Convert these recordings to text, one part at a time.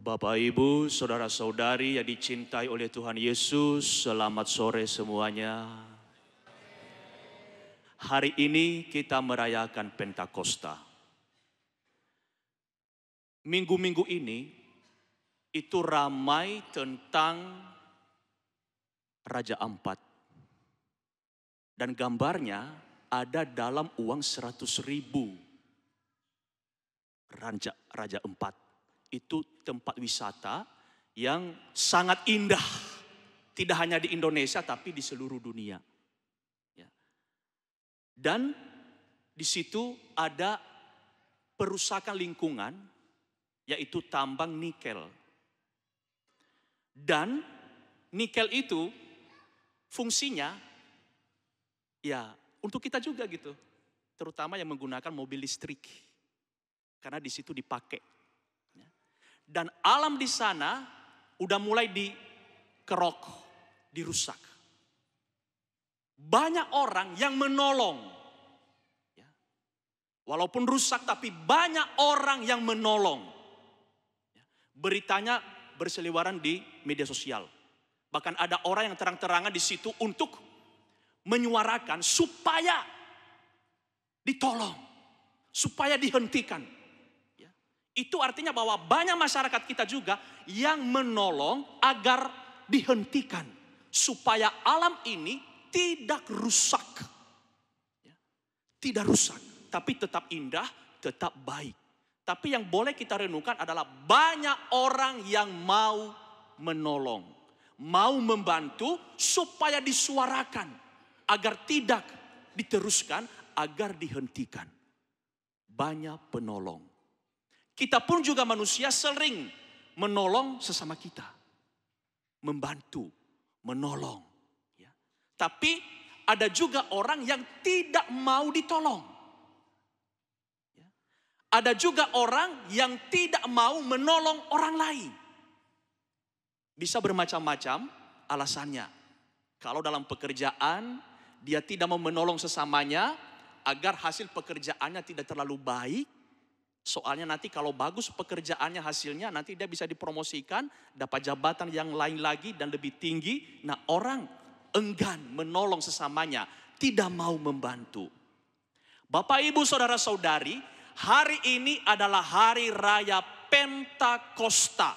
Bapak, Ibu, saudara-saudari yang dicintai oleh Tuhan Yesus, selamat sore semuanya. Hari ini kita merayakan Pentakosta. Minggu-minggu ini itu ramai tentang Raja Ampat. Dan gambarnya ada dalam uang 100.000. Raja Ampat. Itu tempat wisata yang sangat indah. Tidak hanya di Indonesia tapi di seluruh dunia. Dan di situ ada perusakan lingkungan, yaitu tambang nikel. Dan nikel itu fungsinya ya untuk kita juga gitu. Terutama yang menggunakan mobil listrik. Karena di situ dipakai. Dan alam di sana udah mulai dikerok, dirusak. Banyak orang yang menolong. Walaupun rusak tapi banyak orang yang menolong. Beritanya berseliweran di media sosial. Bahkan ada orang yang terang-terangan di situ untuk menyuarakan supaya ditolong, supaya dihentikan. Itu artinya bahwa banyak masyarakat kita juga yang menolong agar dihentikan. Supaya alam ini tidak rusak. Tidak rusak, tapi tetap indah, tetap baik. Tapi yang boleh kita renungkan adalah banyak orang yang mau menolong. Mau membantu supaya disuarakan. Agar tidak diteruskan, agar dihentikan. Banyak penolong. Kita pun juga manusia sering menolong sesama kita. Membantu, menolong. Tapi ada juga orang yang tidak mau ditolong. Ada juga orang yang tidak mau menolong orang lain. Bisa bermacam-macam alasannya. Kalau dalam pekerjaan dia tidak mau menolong sesamanya agar hasil pekerjaannya tidak terlalu baik. Soalnya nanti kalau bagus pekerjaannya hasilnya nanti dia bisa dipromosikan, dapat jabatan yang lain lagi dan lebih tinggi. Nah, orang enggan menolong sesamanya, tidak mau membantu. Bapak, Ibu, saudara-saudari, hari ini adalah hari raya Pentakosta.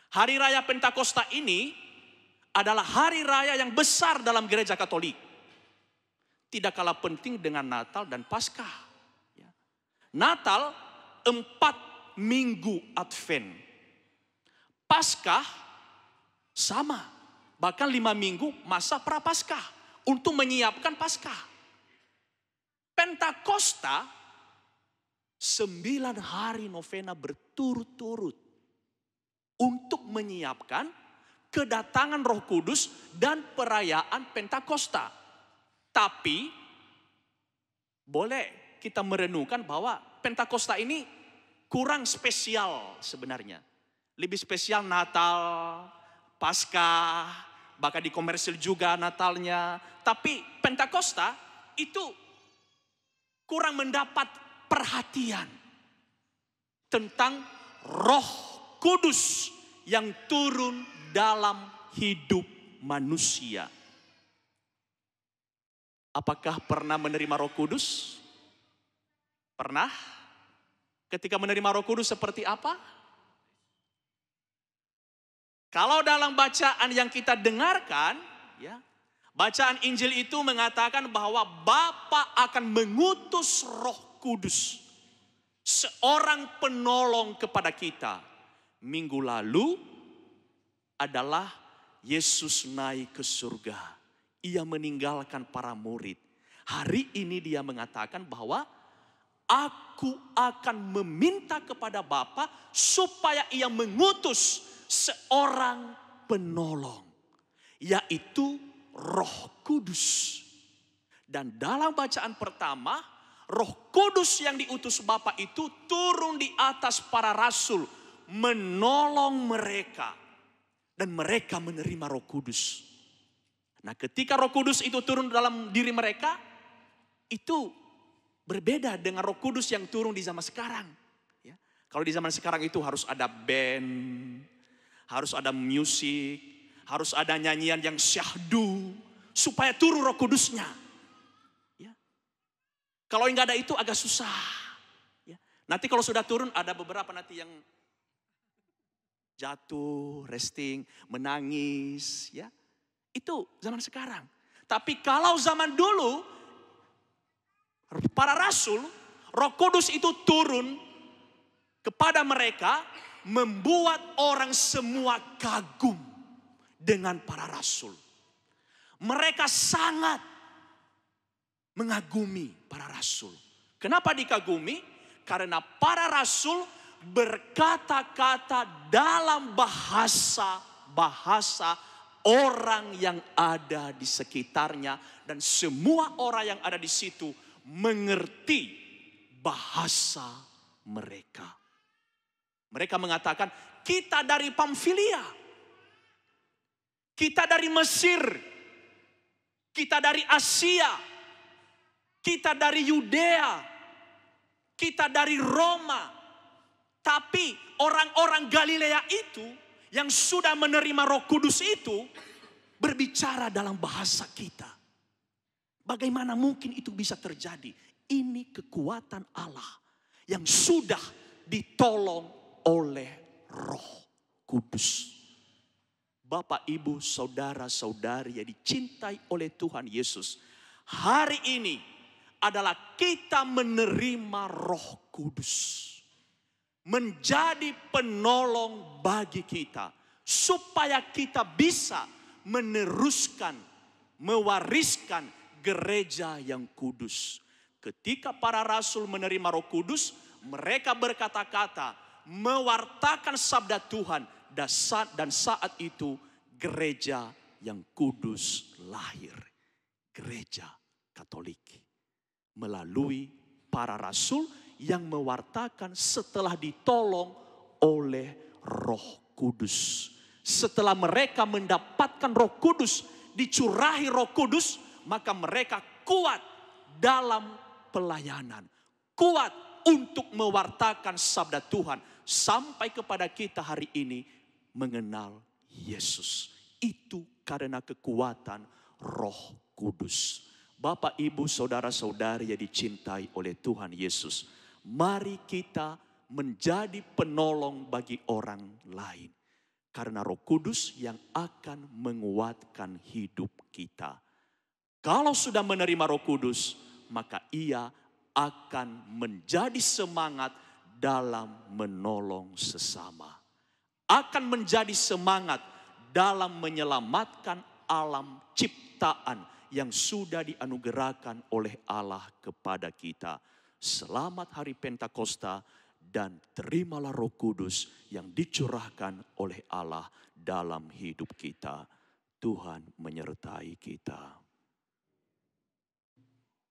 Hari raya Pentakosta ini adalah hari raya yang besar dalam gereja Katolik. Tidak kalah penting dengan Natal dan Paskah. Natal 4 minggu Advent. Paskah sama. Bahkan 5 minggu masa Prapaskah. Untuk menyiapkan Paskah. Pentakosta 9 hari novena berturut-turut. Untuk menyiapkan kedatangan Roh Kudus dan perayaan Pentakosta. Tapi boleh kita merenungkan bahwa Pentakosta ini kurang spesial sebenarnya. Lebih spesial Natal, Paskah, bahkan di komersil juga Natalnya. Tapi Pentakosta itu kurang mendapat perhatian tentang Roh Kudus yang turun dalam hidup manusia. Apakah pernah menerima Roh Kudus? Pernah? Ketika menerima Roh Kudus seperti apa? Kalau dalam bacaan yang kita dengarkan, bacaan Injil itu mengatakan bahwa Bapa akan mengutus Roh Kudus, seorang penolong kepada kita. Minggu lalu adalah Yesus naik ke surga. Ia meninggalkan para murid. Hari ini dia mengatakan bahwa Aku akan meminta kepada Bapa supaya ia mengutus seorang penolong. Yaitu Roh Kudus. Dan dalam bacaan pertama, Roh Kudus yang diutus Bapa itu turun di atas para rasul. Menolong mereka. Dan mereka menerima Roh Kudus. Nah, ketika Roh Kudus itu turun dalam diri mereka, itu berbeda dengan Roh Kudus yang turun di zaman sekarang. Kalau di zaman sekarang itu harus ada band, harus ada musik, harus ada nyanyian yang syahdu, supaya turun Roh Kudusnya. Ya. Kalau nggak ada itu agak susah. Ya. Nanti kalau sudah turun ada beberapa nanti yang jatuh, resting, menangis. Ya. Itu zaman sekarang. Tapi kalau zaman dulu, para rasul, Roh Kudus itu turun kepada mereka, membuat orang semua kagum dengan para rasul. Mereka sangat mengagumi para rasul. Kenapa dikagumi? Karena para rasul berkata-kata dalam bahasa orang yang ada di sekitarnya, dan semua orang yang ada di situ mengerti bahasa mereka. Mereka mengatakan, kita dari Pamfilia, kita dari Mesir, kita dari Asia, kita dari Yudea, kita dari Roma. Tapi orang-orang Galilea itu yang sudah menerima Roh Kudus itu berbicara dalam bahasa kita. Bagaimana mungkin itu bisa terjadi? Ini kekuatan Allah yang sudah ditolong oleh Roh Kudus. Bapak, Ibu, saudara-saudari yang dicintai oleh Tuhan Yesus, hari ini adalah kita menerima Roh Kudus menjadi penolong bagi kita, supaya kita bisa meneruskan, mewariskan gereja yang kudus. Ketika para rasul menerima Roh Kudus, mereka berkata-kata, mewartakan sabda Tuhan, dan saat itu gereja yang kudus lahir. Gereja Katolik. Melalui para rasul yang mewartakan setelah ditolong oleh Roh Kudus. Setelah mereka mendapatkan Roh Kudus, dicurahi Roh Kudus, maka mereka kuat dalam pelayanan. Kuat untuk mewartakan sabda Tuhan. Sampai kepada kita hari ini mengenal Yesus. Itu karena kekuatan Roh Kudus. Bapak, Ibu, saudara-saudari yang dicintai oleh Tuhan Yesus. Mari kita menjadi penolong bagi orang lain. Karena Roh Kudus yang akan menguatkan hidup kita. Kalau sudah menerima Roh Kudus, maka ia akan menjadi semangat dalam menolong sesama. Akan menjadi semangat dalam menyelamatkan alam ciptaan yang sudah dianugerahkan oleh Allah kepada kita. Selamat hari Pentakosta dan terimalah Roh Kudus yang dicurahkan oleh Allah dalam hidup kita. Tuhan menyertai kita.